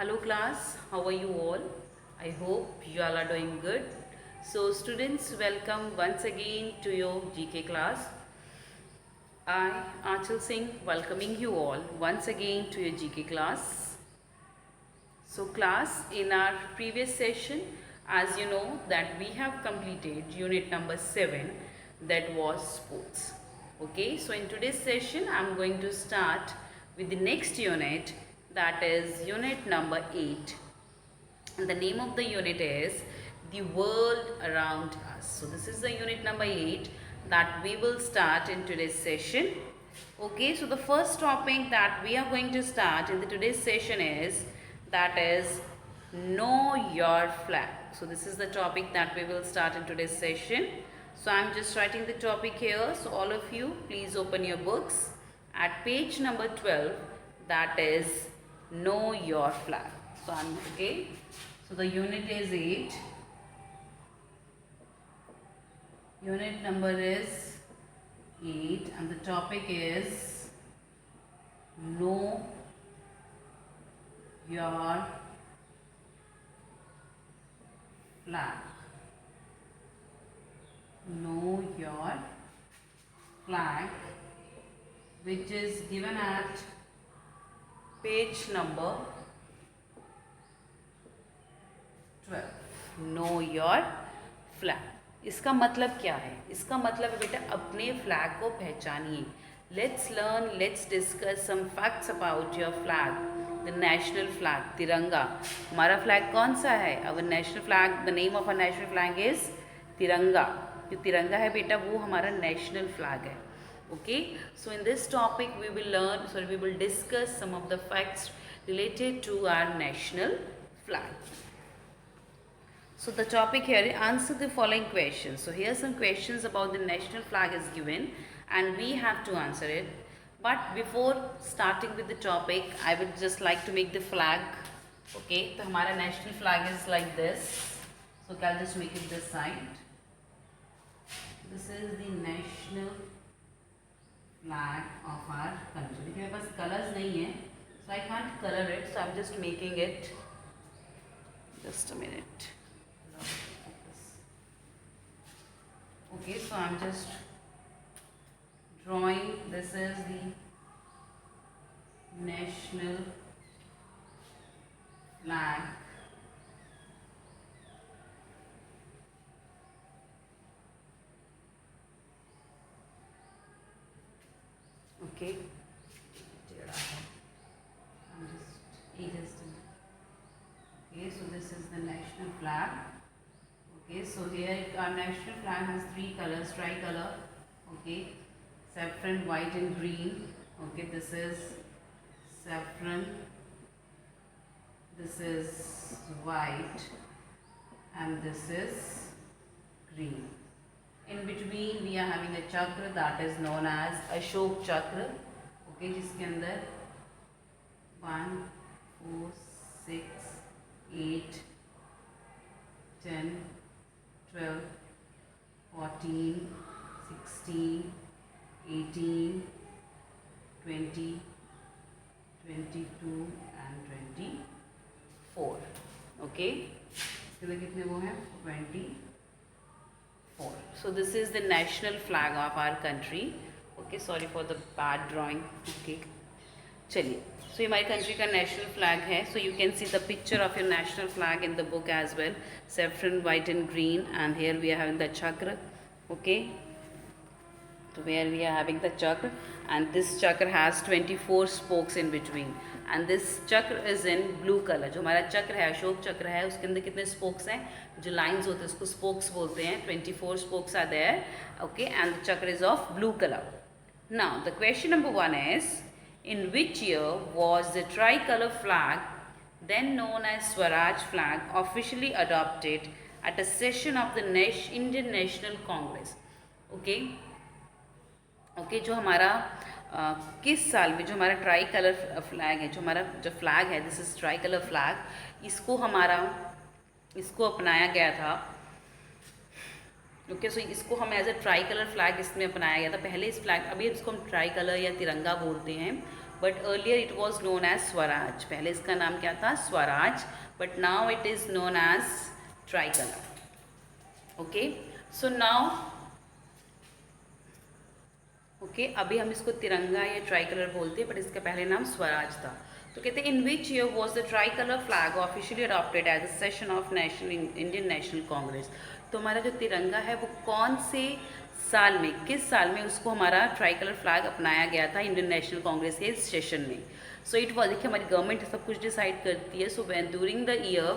Hello class, how are you all? I hope you all are doing good. So students, welcome once again to your GK class. I, Achal Singh, welcoming you all once again to your GK class. So class, in our previous session, as you know that we have completed unit number 7, that was sports. Okay, so in today's session I am going to start with the next unit, that is unit number 8. And the name of the unit is the world around us. So this is the unit number 8 that we will start in today's session. Okay, so the first topic that we are going to start in the today's session is, that is, know your flag. So this is the topic that we will start in today's session. So I am just writing the topic here. So all of you, please open your books at page number 12, that is, know your flag. So I'm okay. So the unit is 8. Unit number is 8 and the topic is know your flag. Know your flag, which is given at page number 12. Know your flag. इसका मतलब क्या है? इसका मतलब है बेटा अपने flag को पहचानिए. Let's learn, let's discuss some facts about your flag. The national flag, Tiranga. हमारा फ्लैग कौन सा है? Our national flag, the name of our national flag is Tiranga. जो तिरंगा है बेटा वो हमारा नेशनल फ्लैग है. Okay, so in this topic we will learn, we will discuss some of the facts related to our national flag. So the topic here is answer the following questions. So here are some questions about the national flag is given and we have to answer it. But before starting with the topic, I would just like to make the flag. Okay, so our national flag is like this. So I'll just make it this side. This is the national flag of our country. देखिए मेरे पास colors नहीं है, so I can't color it. So I'm just making it. Just a minute. Okay, so I'm just drawing. This is the national flag. Okay. Okay, so this is the national flag. Okay, so here our national flag has 3 colors, tricolor. Okay, saffron, white and green. Okay, this is saffron, this is white and this is green. In between we are having a chakra that is known as Ashok chakra. Okay, जिसके अंदर 1, 4, 6, 8, 10, 12, 14, 16, 18, 20, 22 and 24. Okay, कितने वो हैं? 24. So this is the national flag of our country. Okay, sorry for the bad drawing. Okay, चलिए. So ये हमारी country का national flag है. So you can see the picture of your national flag in the book as well. Saffron, white and green, and here we are having the chakra. Okay, so where we are having the chakra, and this chakra has 24 spokes in between, and this chakra is in blue color. जो हमारा चक्र है, अशोक चक्र है, उसके अंदर कितने spokes हैं? जो lines होते हैं उसको spokes बोलते हैं. 24 spokes are there. Okay, and the chakra is of blue color. Now the question number 1 is, in which year was the tricolor flag, then known as Swaraj flag, officially adopted at a session of the Indian National Congress? Okay, okay, जो हमारा किस साल में जो हमारा try colour flag है, जो हमारा जो फ्लैग है, this is tricolour flag, इसको अपनाया गया था. ओके, सो इसको हम as a tricolour flag इसमें अपनाया गया था. पहले इस फ्लैग, अभी इसको हम ट्राई कलर या तिरंगा बोलते हैं. but earlier it was known as Swaraj. पहले इसका नाम क्या था? Swaraj, but now it is known as tricolor. Okay, so now अभी हम इसको तिरंगा या ट्राइकलर बोलते हैं, बट इसका पहले नाम स्वराज था. तो कहते हैं in which year was the tricolour flag officially adopted as a session of national Indian national Congress. तो हमारा जो तिरंगा है वो कौन से साल में, किस साल में उसको हमारा ट्राइकलर फ्लैग अपनाया गया था इंडियन नेशनल कांग्रेस के सेशन में. सो इट वॉज, देखिए हमारी गवर्नमेंट सब कुछ डिसाइड करती है. So when during the year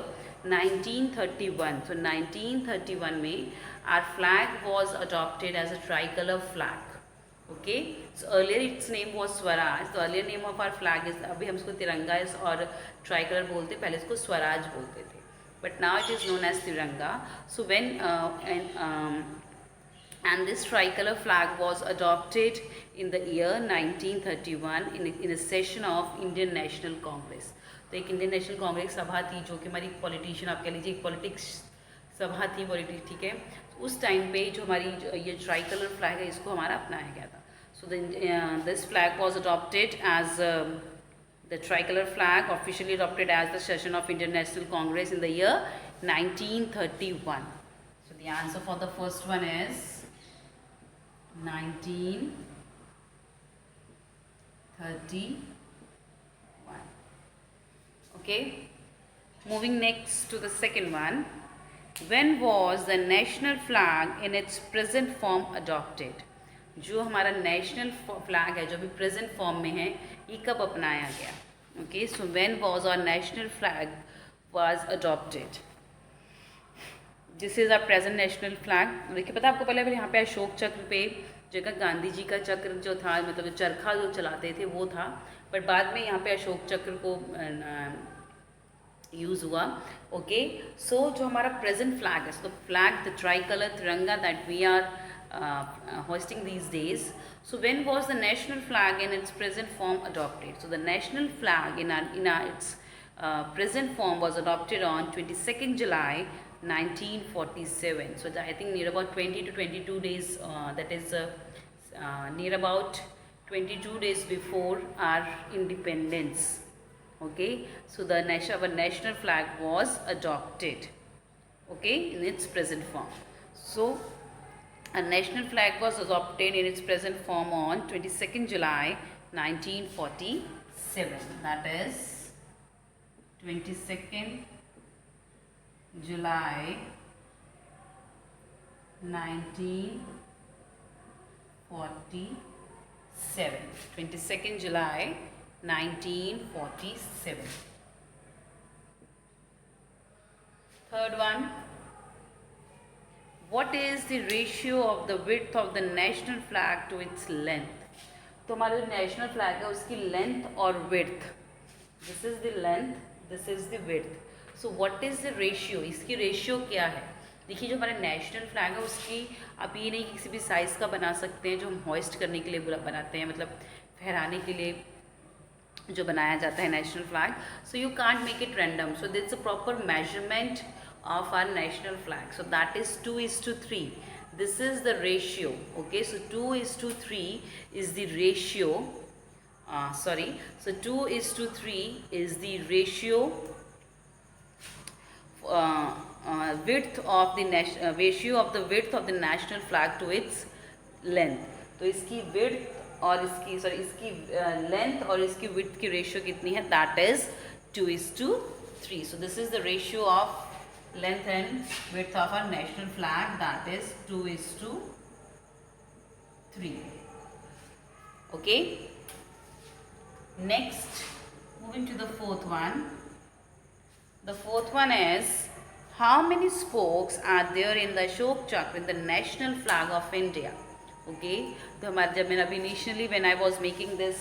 1931, so 1931 में our flag was adopted as a tricolor flag. Okay, so earlier its name was Swaraj. The earlier name of our flag is, अभी हम इसको तिरंगा और ट्राइकलर बोलते, पहले इसको स्वराज बोलते थे, but now it is known as तिरंगा. So when and this tricolor flag was adopted in the year 1931 in a session of Indian National Congress. तो एक इंडियन नेशनल कांग्रेस सभा थी जो कि हमारी पॉलिटिशियन, आप कह लीजिए पॉलिटिक्स सभा थी, पॉलिटिक्स, ठीक है. उस टाइम पे जो हमारी ये ट्राइकलर फ्लैग है इसको हमारा अपनाया गया था. So this flag was adopted as the tricolour flag officially adopted as the session of Indian national Congress in the year 1931. So the answer for the first one is 1931. Okay, moving next to the second one. When was the national flag in its present form adopted? जो हमारा national flag है जो अभी present form में है, ये कब अपनाया गया? Okay, so when was our national flag was adopted? This is our present national flag. देखिए पता है आपको, पहले यहाँ पे अशोक चक्र पे जगह गांधी जी का चक्र जो था, मतलब जो चरखा जो चलाते थे वो था, बट बाद में यहाँ पे अशोक चक्र को यूज़ हुआ. ओके, सो जो हमारा प्रेजेंट फ्लैग है, तो flag the tricolour Tiranga that we are hoisting these days. So when was the national flag in its present form adopted? So the national flag in its present form was adopted on 22nd July 1947. So I think near about 20 to 22 days, that is near about 22 days before our independence. Okay, so the our national flag was adopted, okay, in its present form. So a national flag was adopted in its present form on 22nd July 1947. That is 22nd July 1947. 22nd July 1947. Third one. What is the ratio of the width of the national flag to its length? तो हमारा जो national flag है उसकी length और width, this is the length, this is the width. So what is the ratio? इसकी ratio क्या है? देखिए जो हमारा नेशनल फ्लैग है उसकी आप ये नहीं किसी भी साइज़ का बना सकते हैं, जो हम होइस्ट करने के लिए बनाते हैं, मतलब फहराने के लिए जो बनाया जाता है national flag. So you can't make it random. So that's a proper measurement of our national flag. So that is 2:3. This is the ratio. Okay, so 2:3 is the ratio. So 2:3 is the ratio width of the ratio of the width of the national flag to its length. तो इसकी width और इसकी length और इसकी width की ratio कितनी है? That is 2:3. So this is the ratio of length and width of our national flag, that is 2:3. Okay, next moving to the fourth one. The fourth one is, how many spokes are there in the Ashok Chakra in the national flag of India? Okay, तो हमारे जब मैंने अभी initially when I was making this,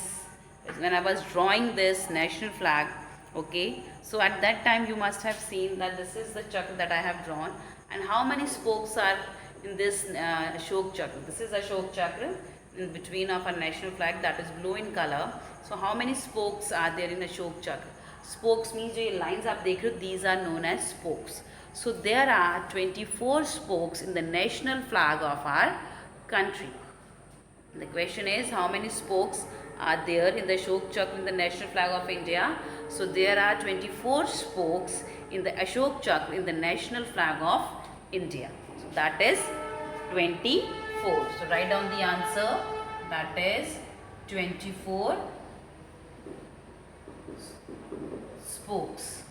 when I was drawing this national flag, okay, so at that time you must have seen that this is the chakra that I have drawn, and how many spokes are in this Ashok Chakra? This is Ashok Chakra in between of our national flag, that is blue in color. So how many spokes are there in Ashok Chakra? Spokes means जो ये lines आप देख रहे हो, these are known as spokes. So there are 24 spokes in the national flag of our country. The question is, how many spokes are there in the Ashok Chakra in the national flag of India? So there are 24 spokes in the Ashok Chakra in the national flag of India. So that is 24. So write down the answer. That is 24 spokes.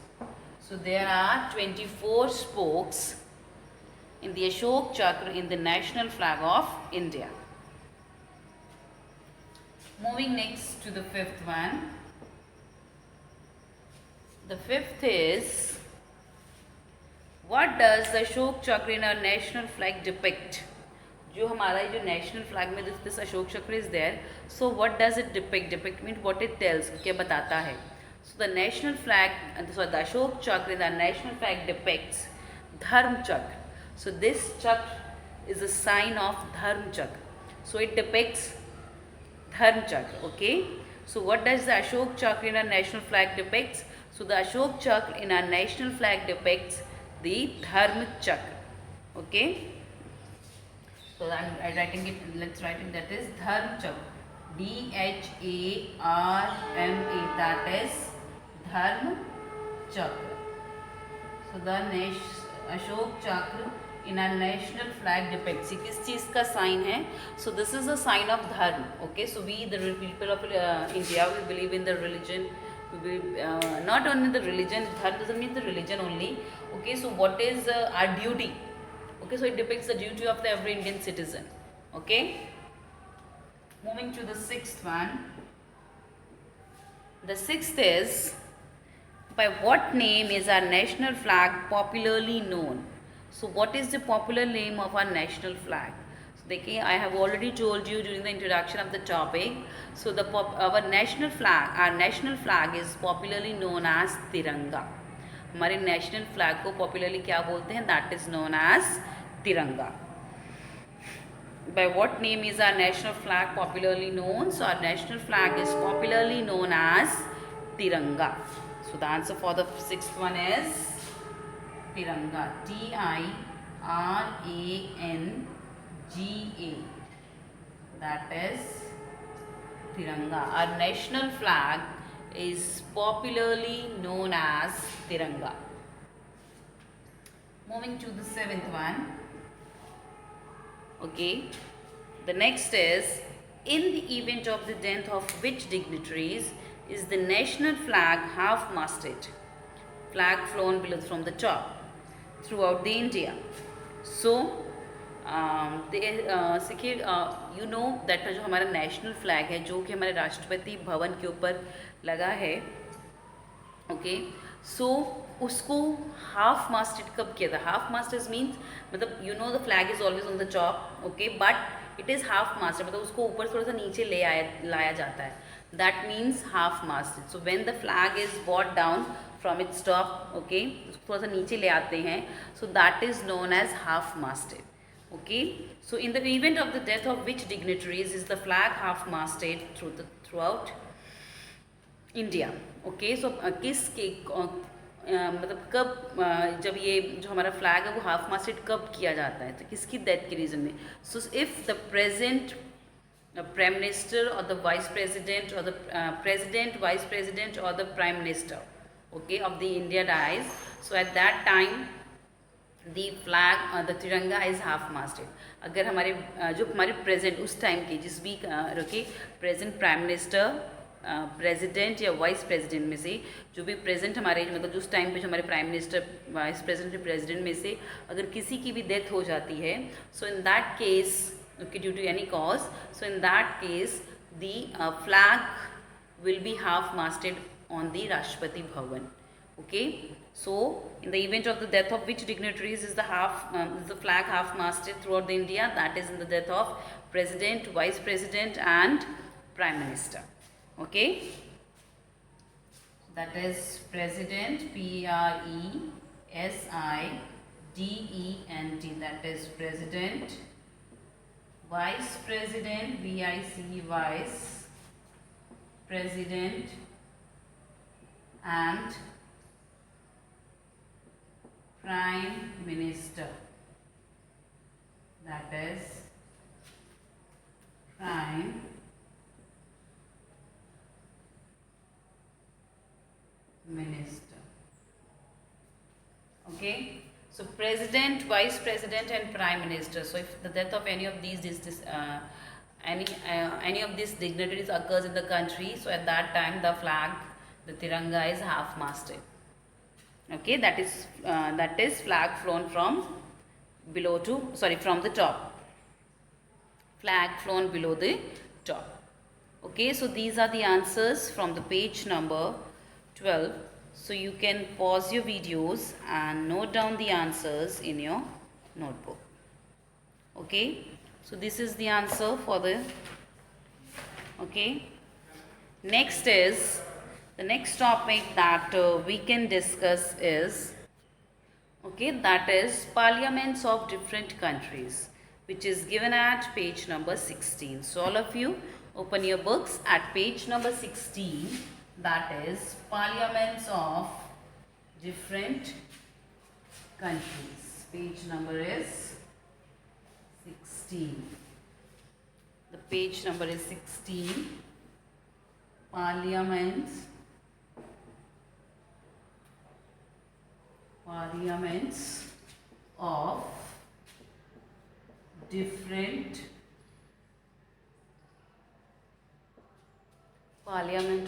So there are 24 spokes in the Ashok Chakra in the national flag of India. Moving next to the fifth one. The fifth is, what does the Ashok Chakra in our national flag depict? जो हमारा जो national flag में this Ashoka Chakra is there, so what does it depict? Depict mean what it tells, क्या बताता है? So the national flag, so the Ashoka Chakra in the national flag depicts Dharma Chakra. So this Chakra is a sign of Dharma Chakra. So it depicts Dharma Chakra. Okay, so what does the Ashoka Chakra in our national flag depicts? So the Ashoka चक्र in our national flag depicts the Dharma Chakra. Okay, so I'm writing it. Let's write it. That is Dharma Chakra. DHARMA. That is Dharma Chakra. So the Ashok Chakra in our national flag depicts. किस चीज़ का sign है? So this is a sign of धर्म. Okay, so we the people of India, we believe in the religion. We not only the religion, dharma doesn't mean the religion only. Okay, so what is our duty? Okay, so it depicts the duty of the every Indian citizen. Okay, moving to the sixth one. The sixth is, by what name is our national flag popularly known? So what is the popular name of our national flag? देखिए, I have already told you during the introduction of the topic. So our national flag is popularly known as तिरंगा. हमारे national flag को popularly क्या बोलते हैं? That is known as तिरंगा. By what name is our national flag popularly known? So our national flag is popularly known as तिरंगा. So the answer for the sixth one is तिरंगा. TIRANGA. That is Tiranga. Our national flag is popularly known as Tiranga. Moving to the seventh one. Okay. The next is, in the event of the death of which dignitaries is the national flag half-masted, flag flown below from the top throughout the India? So you know that जो हमारा national flag है, जो कि हमारे राष्ट्रपति भवन के ऊपर लगा है. ओके, सो उसको हाफ मास्टेड कब किया था? हाफ मास्टेड मीन्स मतलब you know the flag is always on the top. Okay, but it is half masted, मतलब उसको ऊपर थोड़ा सा नीचे लाया जाता है. That means half masted. So when the flag is bought down from its top, okay, उसको थोड़ा सा नीचे ले आते हैं. So that is known as half masted. Okay, so in the event of the death of which dignitaries is the flag half-masted throughout India? Okay, so किसके मतलब कब जब ये जो हमारा फ्लैग है वो half-masted कब किया जाता है? तो किसकी डेथ के रीज़न में? So if the present prime minister or the vice president or the president, vice president or the prime minister, okay, of the India dies, so at that time the flag the तिरंगा is half मास्टेड. अगर हमारे जो हमारे present उस time के जिस भी रोके प्रेजेंट प्राइम मिनिस्टर, प्रेसिडेंट या वाइस प्रेसिडेंट में से जो भी प्रेजेंट हमारे मतलब उस टाइम पे जो हमारे prime minister, vice president, president में से अगर किसी की भी डेथ हो जाती है, so in that case, okay, due to any cause, so in that case the flag will be half masted on the Rashtrapati Bhavan. Okay, so in the event of the death of which dignitaries is the flag half-masted throughout the India? That is in the death of president, vice president, and prime minister. Okay, that is president, PRESIDENT. That is president. Vice president, VICE, vice president, and prime minister. That is prime Okay. So president, vice president, and prime minister. So if the death of any of these any of these dignitaries occurs in the country, so at that time the flag, the Tiranga is half masted. Okay, that is flag flown from below to from the top. Flag flown below the top. Okay, so these are the answers from the page number 12. So you can pause your videos and note down the answers in your notebook. Okay, so this is the answer for the, okay. Next is, the next topic that we can discuss is, okay, that is parliaments of different countries, which is given at page number 16. So all of you open your books at page number 16, that is parliaments of different countries. Page number is 16. The page number is 16. Parliaments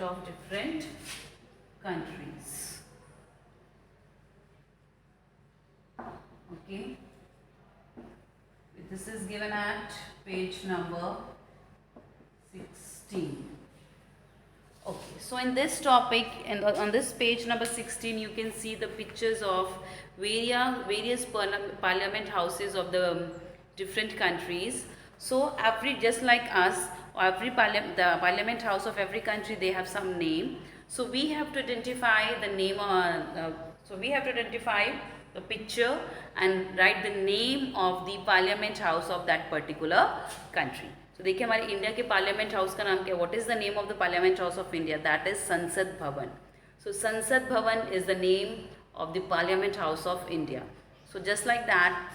of different countries. Okay, this is given at page number 16. Okay, so in this topic and on this page number 16, you can see the pictures of various parliament houses of the different countries. So every, just like us, the parliament house of every country, they have some name. So we have to identify the name. So we have to identify the picture and write the name of the parliament house of that particular country. So देखिए हमारे India के parliament house का नाम क्या है? What is the name of the parliament house of India? That is Sansad Bhavan. So Sansad Bhavan is the name of the parliament house of India. So just like that,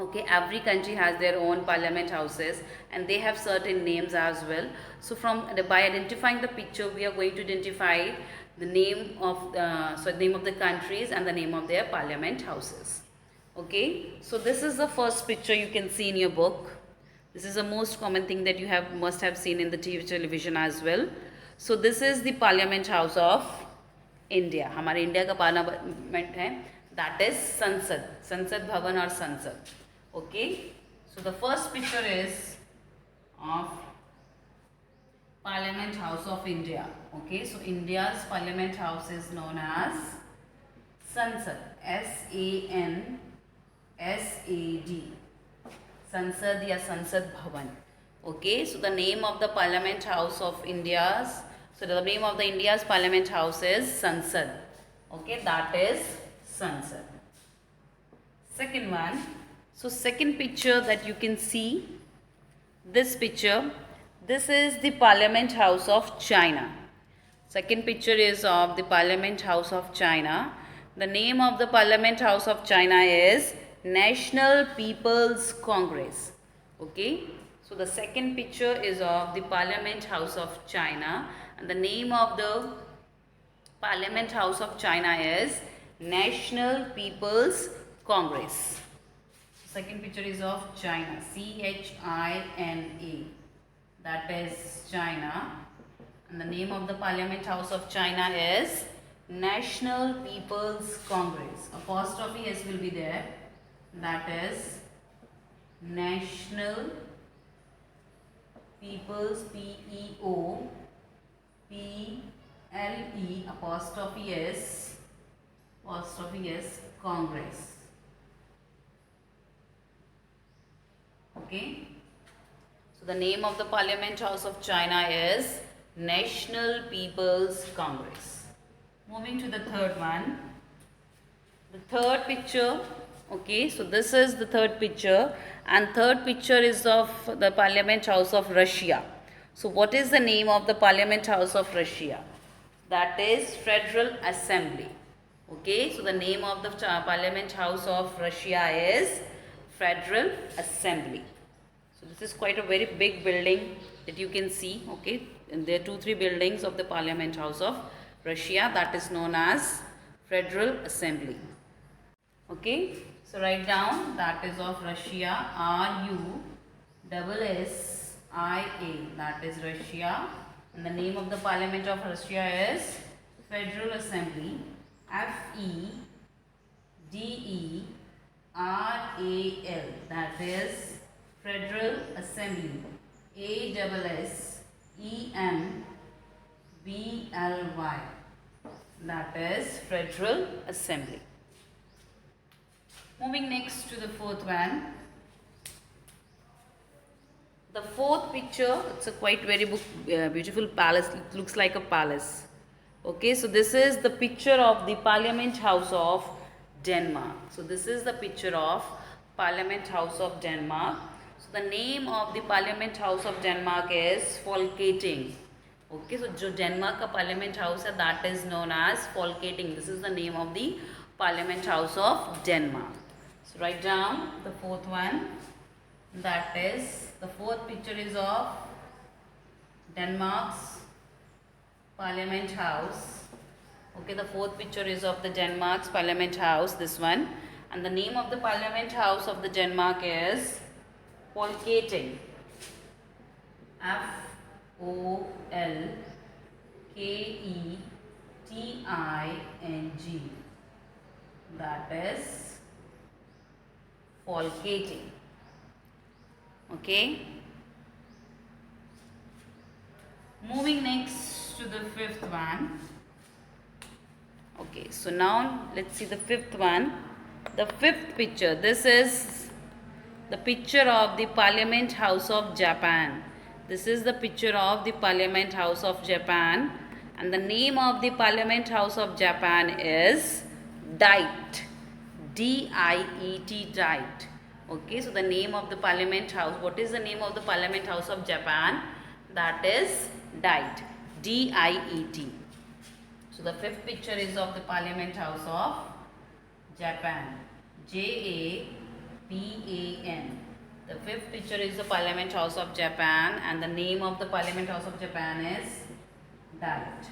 okay, every country has their own parliament houses and they have certain names as well. So by identifying the picture, we are going to identify the name of the countries and the name of their parliament houses. Okay, so this is the first picture you can see in your book. This is the most common thing that you must have seen in the television as well. So this is the Parliament House of India. हमारे India का parliament है, that is Sansad Bhavan or Sansad. Okay, so the first picture is of Parliament House of India. Okay, so India's Parliament House is known as Sansad, SANSAD. Sansad या Sansad Bhavan. Okay, so the name of the Parliament House of India's, so the name of the India's Parliament House is Sansad. Okay, that is Sansad. Second one, so second picture that you can see, this picture, this is the Parliament House of China. Second picture is of the Parliament House of China. The name of the Parliament House of China is National People's Congress. Okay, so the second picture is of the Parliament House of China and the name of the Parliament House of China is National People's Congress. Second picture is of China, CHINA, that is China, and the name of the Parliament House of China is National People's Congress. Apostrophe S will be there. That is National People's, PEOPLE apostrophe S Congress. Okay, so the name of the Parliament House of China is National People's Congress. Moving to the third one, the third picture. Okay, so this is the third picture and third picture is of the Parliament House of Russia. So what is the name of the Parliament House of Russia? That is Federal Assembly. Okay, so the name of the Parliament House of Russia is Federal Assembly. So this is quite a very big building that you can see. Okay, and there are 2-3 buildings of the Parliament House of Russia, that is known as Federal Assembly. Okay, so write down that is of Russia, RUSSIA, that is Russia, and the name of the Parliament of Russia is Federal Assembly, FEDERAL, that is Federal Assembly, ASSEMBLY, that is Federal Assembly. Moving next to the fourth one. The fourth picture, it's a quite very beautiful palace. It looks like a palace. Okay, so this is the picture of the Parliament House of Denmark. So this is the picture of Parliament House of Denmark. So the name of the Parliament House of Denmark is Folketing. Okay, so जो Denmark का parliament house है that is known as Folketing. This is the name of the Parliament House of Denmark. So write down the fourth one. That is, the fourth picture is of Denmark's Parliament House. Okay, the fourth picture is of the Denmark's Parliament House, this one. And the name of the Parliament House of the Denmark is Folketing. FOLKETING. That is Folketing. Okay. Moving next to the fifth one. Okay, so now let's see the fifth one. The fifth picture. This is the picture of the Parliament House of Japan. This is the picture of the Parliament House of Japan, and the name of the Parliament House of Japan is Diet. DIET, Diet. Okay, so the name of the Parliament House, what is the name of the Parliament House of Japan? That is Diet. DIET. So the fifth picture is of the Parliament House of Japan. JAPAN. The fifth picture is the Parliament House of Japan, and the name of the Parliament House of Japan is Diet.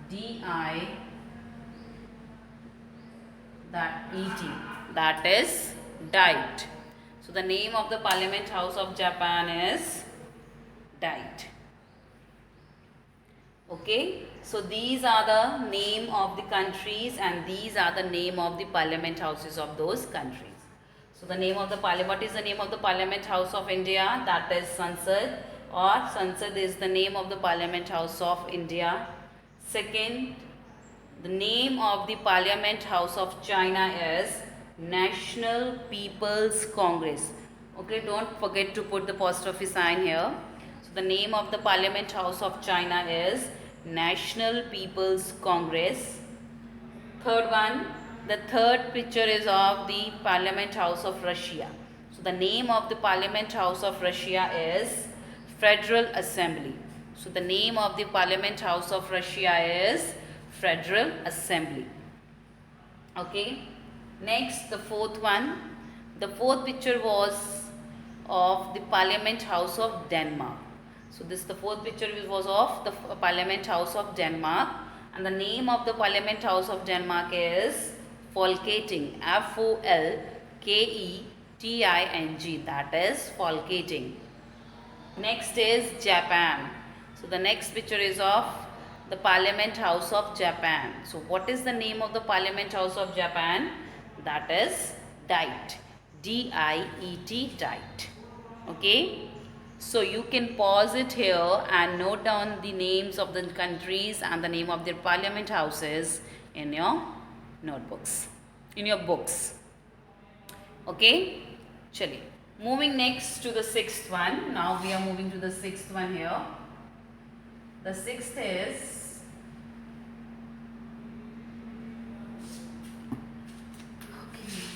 DIET. That is Diet. So the name of the Parliament House of Japan is Diet. Okay, so these are the name of the countries, and these are the name of the parliament houses of those countries. So the name of the parliament, what is the name of the Parliament House of India? That is Sansad, or Sansad is the name of the Parliament House of India. Second, the name of the Parliament House of China is National People's Congress. Okay, don't forget to put the apostrophe sign here. So the name of the Parliament House of China is National People's Congress. Third one, the third picture is of the Parliament House of Russia. So the name of the Parliament House of Russia is Federal Assembly. So the name of the Parliament House of Russia is Federal Assembly. Okay. Next, the fourth one. The fourth picture was of the Parliament House of Denmark. So this the fourth picture was of the Parliament House of Denmark, and the name of the Parliament House of Denmark is Folketing. FOLKETING. That is Folketing. Next is Japan. So the next picture is of the Parliament House of Japan. So what is the name of the Parliament House of Japan? That is Diet. DIET, Diet. Okay. So you can pause it here and note down the names of the countries and the name of their parliament houses in your notebooks, in your books. Okay. Chali. Moving next to the sixth one. Now we are moving to the sixth one here. The sixth is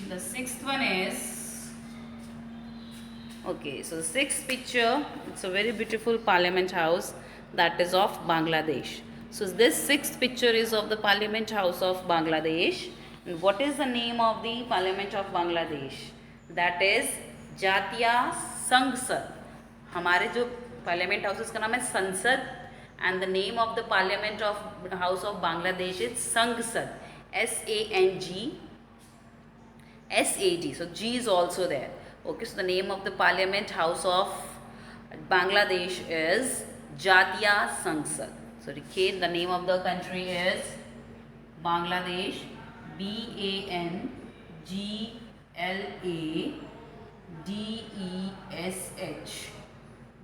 the sixth one is okay. So the sixth picture, it's a very beautiful parliament house that is of Bangladesh. So this sixth picture is of the Parliament House of Bangladesh. And what is the name of the Parliament of Bangladesh? That is Jatiya Sangsad. हमारे जो Parliament Houses का नाम है संसद, and the name of the Parliament of House of Bangladesh is Sangsad. SANGSAD. SAD. So G is also there. Okay, so the name of the Parliament House of Bangladesh is Jatiya Sangsad. So the name of the country is Bangladesh. BANGLADESH.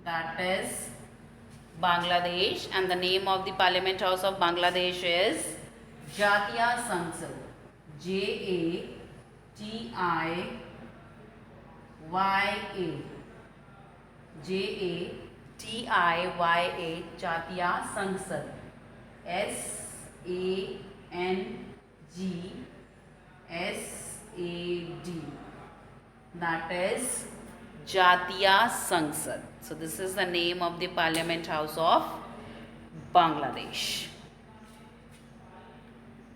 That is Bangladesh, and the name of the Parliament House of Bangladesh is Jatiya Sangsad. JATIYA. JATIYA. Jatiya Sangsad. SANGSAD. That is Jatiya Sangsad. So this is the name of the Parliament House of Bangladesh.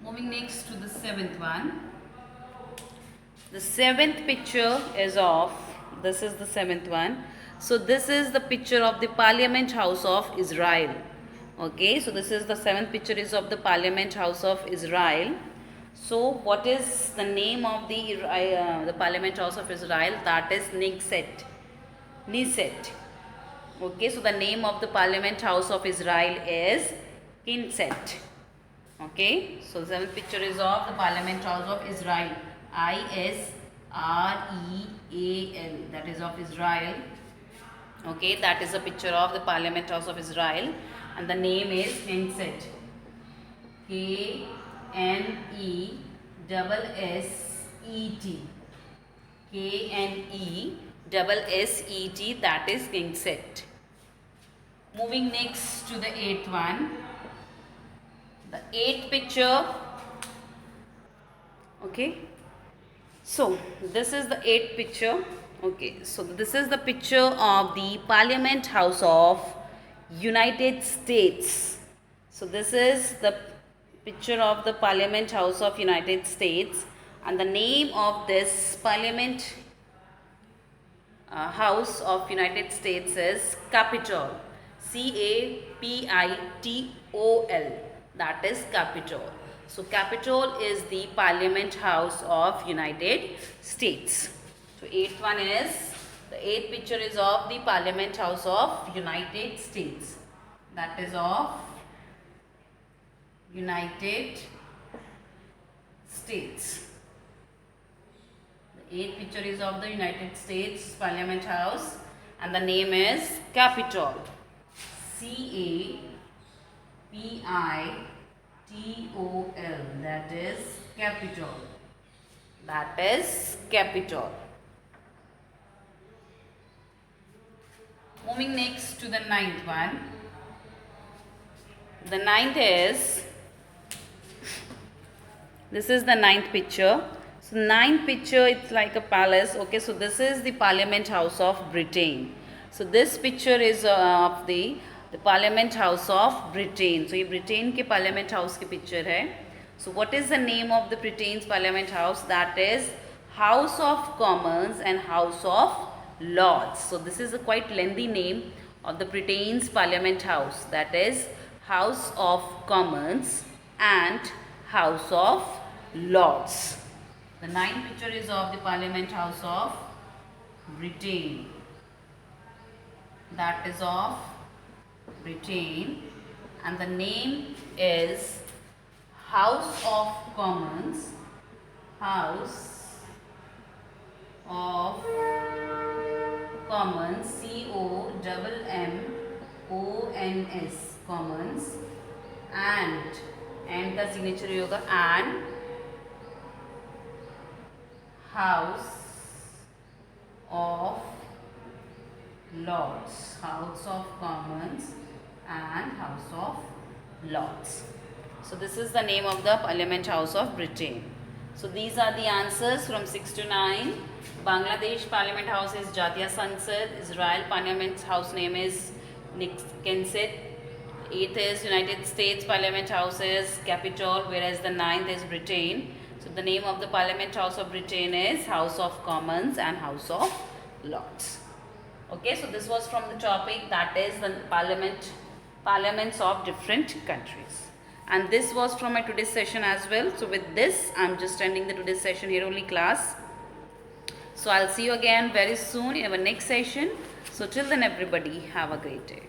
Moving next to the seventh one. The seventh picture is of, this is the seventh one. So this is the picture of the Parliament House of Israel. Okay, so this is the seventh picture is of the Parliament House of Israel. So what is the name of the Parliament House of Israel? That is Knesset. Okay, so the name of the Parliament House of Israel is Knesset. Okay, so the seventh picture is of the Parliament House of Israel. ISREAL. That is of Israel. Okay, that is a picture of the Parliament House of Israel, and the name is Knesset. KNESSET. KNESSET. That is Knesset. Moving next to the eighth one. The eighth picture. Okay. So this is the eighth picture. Okay. So this is the picture of the Parliament House of United States. So this is the picture of the Parliament House of United States, and the name of this Parliament House of United States is Capitol. CAPITOL. That is Capitol. So Capitol is the Parliament House of United States. So eighth one is, the eighth picture is of the Parliament House of United States. That is of United States. The eighth picture is of the United States Parliament House, and the name is Capitol. CAPITOL. That is Capitol. That is Capitol. Moving next to the ninth one. The ninth is, this is the ninth picture. So ninth picture, it's like a palace. Okay, so this is the Parliament House of Britain. So this picture is of the Parliament House of Britain. So ये Britain के Parliament House की picture है. So what is the name of the Britain's Parliament House? That is House of Commons and House of Lords. So this is a quite lengthy name of the Britain's Parliament House. That is House of Commons and House of Lords. The ninth picture is of the Parliament House of Britain. That is of Britain, and the name is House of Commons. House of Commons. COMMONS. Commons. And का signature होगा and House of Lords. House of Commons and House of Lords. So this is the name of the Parliament House of Britain. So these are the answers from 6 to 9. Bangladesh Parliament House is Jatiya Sangsad. Israel Parliament House name is Knesset. 8th is United States Parliament House is Capitol, whereas the 9th is Britain. So the name of the Parliament House of Britain is House of Commons and House of Lords. Okay, so this was from the topic, that is the parliaments of different countries. And this was from my today's session as well. So with this, I am just ending the today's session here only, class. So I'll see you again very soon in our next session. So till then everybody have a great day.